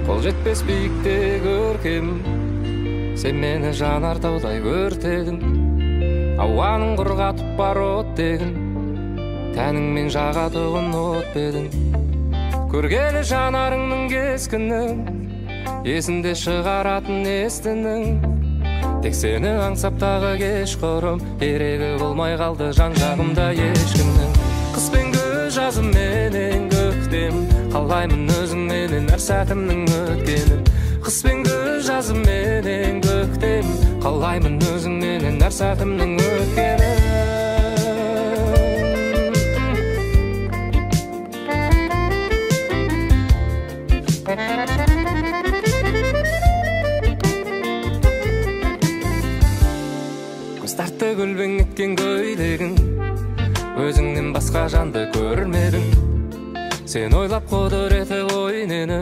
Қол жетпес биікте көркем, сен мені жанар таудай өртедің. Ауаның құрғатып бар оттегін, тәніңмен жағатығын от бедің. Көргелі жанарыңның кескінін, есінде шығаратын естінің. Тек сені аңсаптағы кеш құрым, ерегі болмай қалды жан жағымда ешкімнің. Қыс пен күз, жазым менен көктем, қалаймын өзіңменен әр сәтімнің өткенін. Қыс пен күз, жазым менен көктем, қалаймын өзіңменен әр сәтімнің өткенін. Көз тартты көлбең еткен көйлегің, өзіңнен басқа жанды көрмедің. Сен ойлап құдіреті ойнені